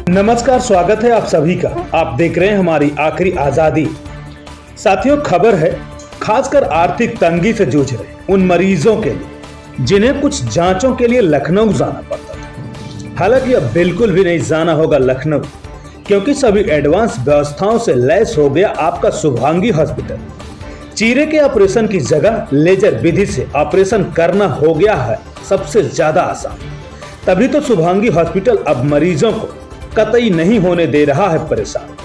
नमस्कार, स्वागत है आप सभी का। आप देख रहे हैं हमारी आखिरी आजादी। साथियों, खबर है खासकर आर्थिक तंगी से जूझ रहे उन मरीजों के लिए जिन्हें कुछ जांचों के लिए लखनऊ जाना पड़ता था। हालांकि अब बिल्कुल भी नहीं जाना होगा लखनऊ, क्योंकि सभी एडवांस व्यवस्थाओं से लैस हो गया आपका शुभांगी हॉस्पिटल। चीरे के ऑपरेशन की जगह लेजर विधि से ऑपरेशन करना हो गया है सबसे ज्यादा आसान। तभी तो शुभांगी हॉस्पिटल अब मरीजों को कतई नहीं होने दे रहा है परेशान।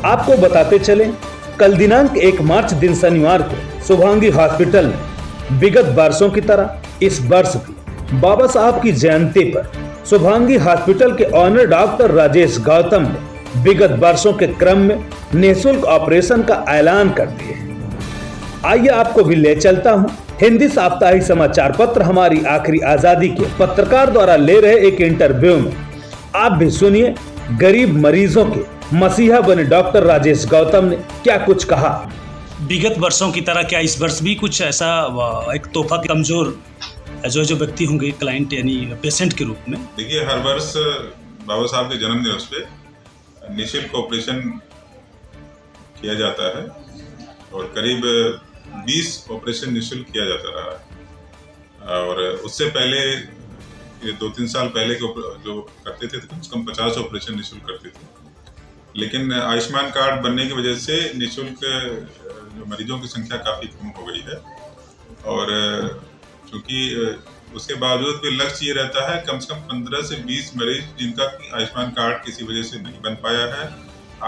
आपको बताते चलें, कल दिनांक 1 मार्च दिन शनिवार को शुभांगी हॉस्पिटल ने विगत वर्षों की तरह इस वर्ष भी बाबा साहब की जयंती पर शुभांगी हॉस्पिटल के ऑनर डॉक्टर राजेश गौतम ने विगत वर्षों के क्रम में निःशुल्क ऑपरेशन का ऐलान कर दिया। आइए आपको भी ले चलता हूं हिंदी साप्ताहिक समाचार पत्र हमारी आखिरी आजादी के पत्रकार द्वारा ले रहे एक इंटरव्यू में। आप भी सुनिए गरीब मरीजों के मसीहा बने डॉक्टर राजेश गौतम ने क्या कुछ कहा। विगत वर्षों की तरह क्या इस वर्ष भी कुछ ऐसा एक तोहफा कमजोर जो व्यक्ति होंगे क्लाइंट यानी पेशेंट के रूप में? देखिए, हर वर्ष बाबा साहब के जन्म दिवस पे निःशुल्क ऑपरेशन किया जाता है और करीब 20 ऑपरेशन निःशुल्क किया जाता रहा है। और उससे पहले ये 2-3 साल पहले के जो करते थे कम से कम 50 ऑपरेशन निःशुल्क करते थे। लेकिन आयुष्मान कार्ड बनने की वजह से निःशुल्क जो मरीजों की संख्या काफ़ी कम हो गई है। और क्योंकि उसके बावजूद भी लक्ष्य ये रहता है कम से कम 15 से 20 मरीज जिनका आयुष्मान कार्ड किसी वजह से नहीं बन पाया है,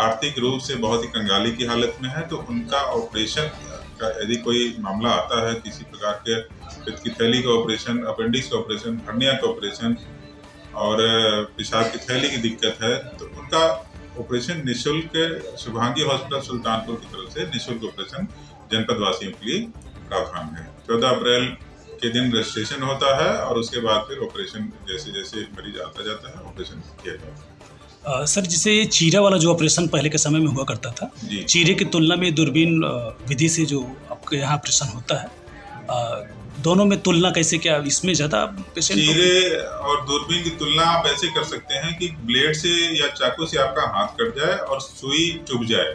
आर्थिक रूप से बहुत ही कंगाली की हालत में है, तो उनका ऑपरेशन का यदि कोई मामला आता है, किसी प्रकार के पित्त की थैली का ऑपरेशन, अपेंडिक्स का ऑपरेशन, हर्निया का ऑपरेशन और पेशाब की थैली की दिक्कत है, तो उनका ऑपरेशन निःशुल्क शुभांगी हॉस्पिटल सुल्तानपुर की तरफ से निःशुल्क ऑपरेशन जनपद वासियों के लिए प्रावधान है। 14 अप्रैल के दिन रजिस्ट्रेशन होता है और उसके बाद फिर ऑपरेशन जैसे जैसे मरीज आता जाता है ऑपरेशन किया जाता है। सर, जिसे चीरा वाला जो ऑपरेशन पहले के समय में हुआ करता था, चीरे की तुलना में दूरबीन विधि से जो आपके यहाँ ऑपरेशन होता है, दोनों में तुलना कैसे, क्या इसमें ज़्यादा पेशेंट? चीरे और दूरबीन की तुलना आप ऐसे कर सकते हैं कि ब्लेड से या चाकू से आपका हाथ कट जाए और सुई चुभ जाए,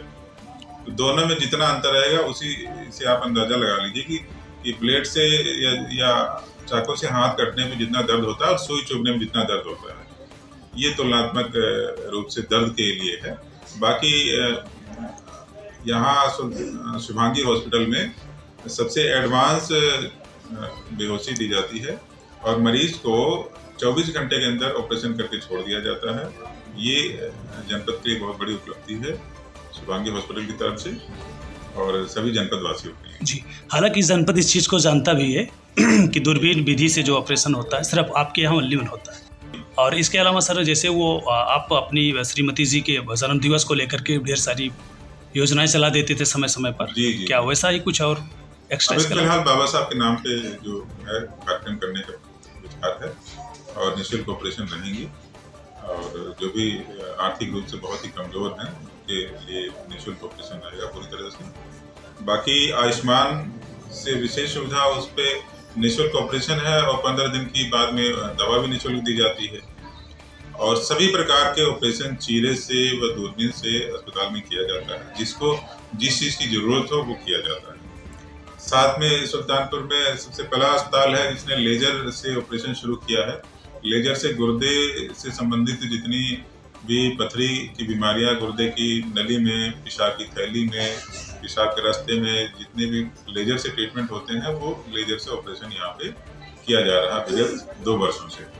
तो दोनों में जितना अंतर रहेगा उसी से आप अंदाजा लगा लीजिए कि ब्लेड से या चाकू से हाथ कटने में जितना दर्द होता है और सुई चुभने में जितना दर्द होता है, ये तुलनात्मक रूप से दर्द के लिए है। बाकी यहाँ शुभांगी हॉस्पिटल में सबसे एडवांस बेहोशी दी जाती है और मरीज को 24 घंटे के अंदर ऑपरेशन करके छोड़ दिया जाता है। ये जनपद की बहुत बड़ी उपलब्धि है शुभांगी हॉस्पिटल की तरफ से और सभी जनपद वासियों के लिए। जी, हालांकि जनपद इस चीज़ को जानता भी है कि दूरबीन विधि से जो ऑपरेशन होता है सिर्फ आपके यहाँ ओनली होता है। और इसके अलावा सर, जैसे वो आप अपनी श्रीमती जी के जन्म दिवस को लेकर के ढेर सारी योजनाएं चला देते थे समय समय पर। जी। क्या वैसा ही कुछ और एक्स्ट्रा? फिलहाल बाबा साहब के नाम पे जो है कार्यक्रम करने का विचार है और निःशुल्क ऑपरेशन रहेंगी और जो भी आर्थिक रूप से बहुत ही कमजोर हैं उनके लिए निःशुल्क ऑपरेशन रहेगा पूरी तरह से। बाकी आयुष्मान से विशेष सुविधा उस पर निःशुल्क ऑपरेशन है और 15 दिन की बाद में दवा भी निःशुल्क दी जाती है और सभी प्रकार के ऑपरेशन चीरे से व दूरबीन से अस्पताल में किया जाता है। जिसको जिस चीज़ की जरूरत हो वो किया जाता है। साथ में सुल्तानपुर में सबसे पहला अस्पताल है जिसने लेजर से ऑपरेशन शुरू किया है। लेजर से गुर्दे से संबंधित जितनी भी पथरी की बीमारियां, गुर्दे की नली में, पेशाब की थैली में, पेशाब के रास्ते में जितने भी लेजर से ट्रीटमेंट होते हैं वो लेजर से ऑपरेशन यहाँ पे किया जा रहा है विगत 2 वर्षों से।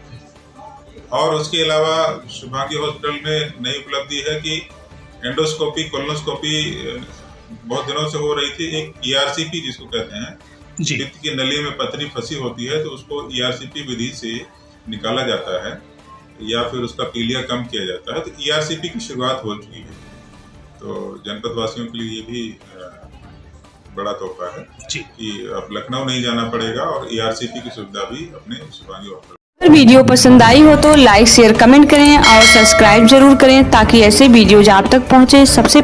और उसके अलावा शुभांगी हॉस्पिटल में नई उपलब्धि है कि एंडोस्कोपी, कोलोनोस्कोपी बहुत दिनों से हो रही थी। एक ERCP जिसको कहते हैं, पित्त की नली में पथरी फंसी होती है तो उसको ERCP विधि से निकाला जाता है या फिर उसका पीलिया कम किया जाता है। तो ERCP की शुरुआत हो चुकी है, तो जनपद वासियों के लिए ये भी बड़ा तोहफा है कि अब लखनऊ नहीं जाना पड़ेगा और ERCP की सुविधा भी अपने शुभांगी हॉस्पिटल। अगर वीडियो पसंद आई हो तो लाइक, शेयर, कमेंट करें और सब्सक्राइब जरूर करें ताकि ऐसे वीडियोज आप तक पहुंचे सबसे